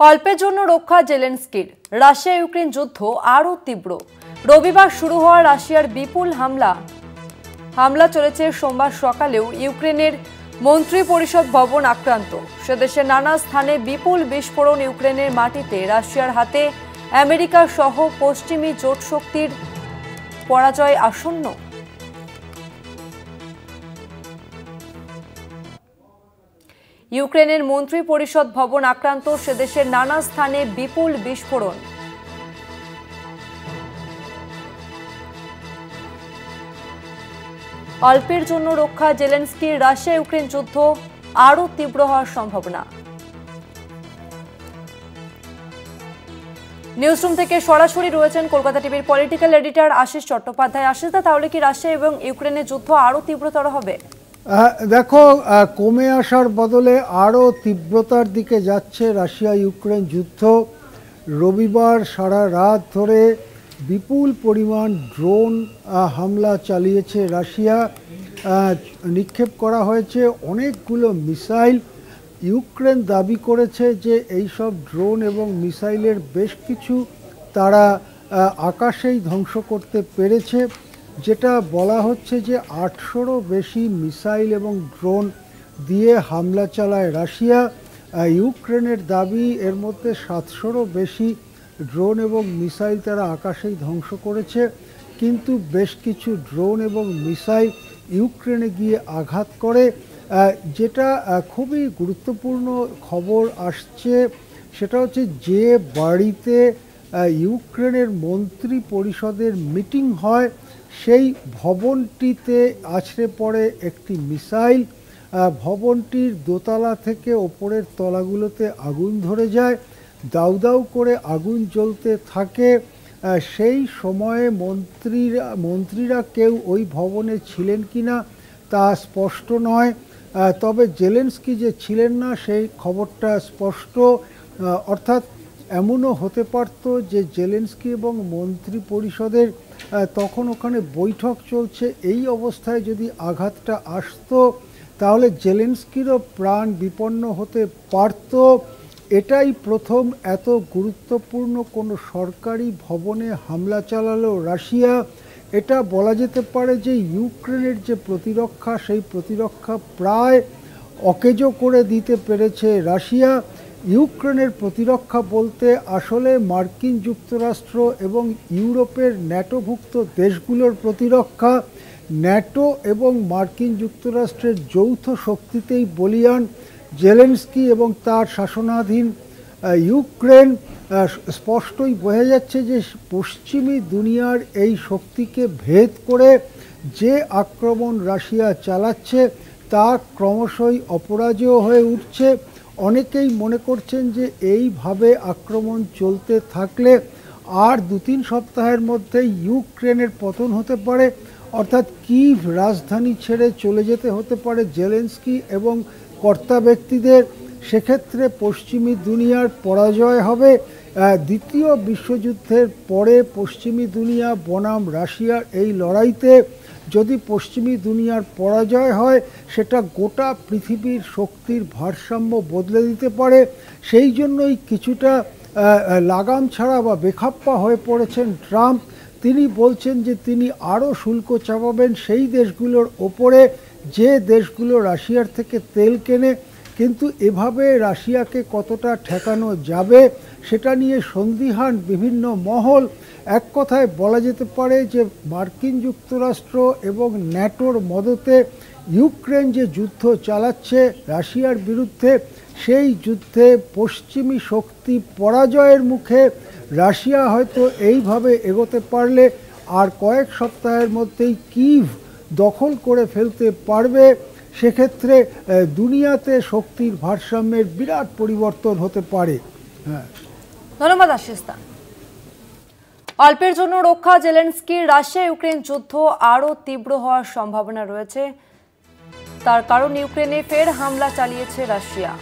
অল্পের জন্য রক্ষা জেলেনস্কির। রাশিয়া ইউক্রেন যুদ্ধ আরও তীব্র। রবিবার শুরু হওয়া রাশিয়ার বিপুল হামলা চলেছে সোমবার সকালেও। ইউক্রেনের মন্ত্রী পরিষদ ভবন আক্রান্ত। সেদেশের নানা স্থানে বিপুল বিস্ফোরণ। ইউক্রেনের মাটিতে রাশিয়ার হাতে আমেরিকা সহ পশ্চিমী জোট শক্তির পরাজয় আসন্ন। ইউক্রেনের মন্ত্রী পরিষদ ভবন আক্রান্ত। সেদেশের নানা স্থানে বিপুল বিস্ফোরণ। অল্পের জন্য রক্ষা জেলেনস্কির। রাশিয়া ইউক্রেন যুদ্ধ আরও তীব্র হওয়ার সম্ভাবনা। নিউজরুম থেকে সরাসরি রয়েছেন কলকাতা টিভির পলিটিক্যাল এডিটর আশিস চট্টোপাধ্যায়। আশিস দা, তাহলে কি রাশিয়া এবং ইউক্রেনের যুদ্ধ আরও তীব্রতর হবে? দেখো, কমে আসার বদলে আরও তীব্রতার দিকে যাচ্ছে রাশিয়া ইউক্রেন যুদ্ধ। রবিবার সারা রাত ধরে বিপুল পরিমাণ ড্রোন হামলা চালিয়েছে রাশিয়া। নিক্ষেপ করা হয়েছে অনেকগুলো মিসাইল। ইউক্রেন দাবি করেছে যে এই সব ড্রোন এবং মিসাইলের বেশ কিছু তারা আকাশেই ধ্বংস করতে পেরেছে। যেটা বলা হচ্ছে যে 800রও বেশি মিসাইল এবং ড্রোন দিয়ে হামলা চালায় রাশিয়া। ইউক্রেনের দাবি এর মধ্যে 700রও বেশি ড্রোন এবং মিসাইল তারা আকাশেই ধ্বংস করেছে। কিন্তু বেশ কিছু ড্রোন এবং মিসাইল ইউক্রেনে গিয়ে আঘাত করে। যেটা খুবই গুরুত্বপূর্ণ খবর আসছে সেটা হচ্ছে যে বাড়িতে ইউক্রেনের মন্ত্রী পরিষদের মিটিং হয় সেই ভবনটিতে আছড়ে পড়ে একটি মিসাইল। ভবনটির দোতলা থেকে ওপরের তলাগুলোতে আগুন ধরে যায়। দাউ দাউ করে আগুন জ্বলতে থাকে। সেই সময়ে মন্ত্রীরা কেউ ওই ভবনে ছিলেন কিনা তা স্পষ্ট নয়। তবে জেলেনস্কি যে ছিলেন না সেই খবরটা স্পষ্ট। অর্থাৎ এমনও হতে পারত যে জেলেনস্কি এবং মন্ত্রী পরিষদের তখন ওখানে বৈঠক চলছে। এই অবস্থায় যদি আঘাতটা আসতো তাহলে জেলেনস্কিরও প্রাণ বিপন্ন হতে পারত। এটাই প্রথম এত গুরুত্বপূর্ণ কোনো সরকারি ভবনে হামলা চালালো রাশিয়া। এটা বলা যেতে পারে যে ইউক্রেনের যে প্রতিরক্ষা সেই প্রতিরক্ষা প্রায় অকেজো করে দিতে পেরেছে রাশিয়া। ইউক্রেনের প্রতিরক্ষা বলতে আসলে মার্কিন যুক্তরাষ্ট্র এবং ইউরোপের ন্যাটোভুক্ত দেশগুলোর প্রতিরক্ষা। ন্যাটো এবং মার্কিন যুক্তরাষ্ট্রের যৌথ শক্তিতেই বলীয়ান জেলেনস্কি এবং তার শাসনাধীন ইউক্রেন। স্পষ্টই বোঝা যাচ্ছে যে পশ্চিমী দুনিয়ার এই শক্তিকে ভেদ করে যে আক্রমণ রাশিয়া চালাচ্ছে তা ক্রমশই অপরাজেয় হয়ে উঠছে। অনেকেই মনে করছেন যে এইভাবে আক্রমণ চলতে থাকলে আর 2-3 সপ্তাহের মধ্যে ইউক্রেনের পতন হতে পারে। অর্থাৎ কিভ রাজধানী ছেড়ে চলে যেতে হতে পারে জেলেনস্কি এবং কর্তা ব্যক্তিদের। সেক্ষেত্রে পশ্চিমী দুনিয়ার পরাজয় হবে। দ্বিতীয় বিশ্বযুদ্ধের পরে পশ্চিমী দুনিয়া বনাম রাশিয়ার এই লড়াইতে যদি পশ্চিমী দুনিয়ার পরাজয় হয় সেটা গোটা পৃথিবীর শক্তির ভারসাম্য বদলে দিতে পারে। সেই জন্যই কিছুটা লাগাম ছাড়া বা বেখাপ্পা হয়ে পড়েছেন ট্রাম্প। তিনি বলছেন যে তিনি আরও শুল্ক চাপাবেন সেই দেশগুলোর ওপরে যে দেশগুলো রাশিয়ার থেকে তেল কেনে। কিন্তু এভাবে রাশিয়াকে কতটা ঠেকানো যাবে সেটা নিয়ে সন্দিহান বিভিন্ন মহল। এক কথায় বলা যেতে পারে যে মার্কিন যুক্তরাষ্ট্র এবং ন্যাটোর মদতে ইউক্রেন যে যুদ্ধ চালাচ্ছে রাশিয়ার বিরুদ্ধে সেই যুদ্ধে পশ্চিমী শক্তি পরাজয়ের মুখে রাশিয়া হয়তো এইভাবে এগোতে পারলে আর কয়েক সপ্তাহের মধ্যেই কিভ দখল করে ফেলতে পারবে। সেক্ষেত্রে দুনিয়াতে শক্তির ভারসাম্যের বিরাট পরিবর্তন হতে পারে। ধন্যবাদ আশিস দা। অল্পের জন্য রক্ষা জেলেনস্কির। রাশিয়া ইউক্রেন যুদ্ধ আরও তীব্র হওয়ার সম্ভাবনা রয়েছে। তার কারণ ইউক্রেনে ফের হামলা চালিয়েছে রাশিয়া।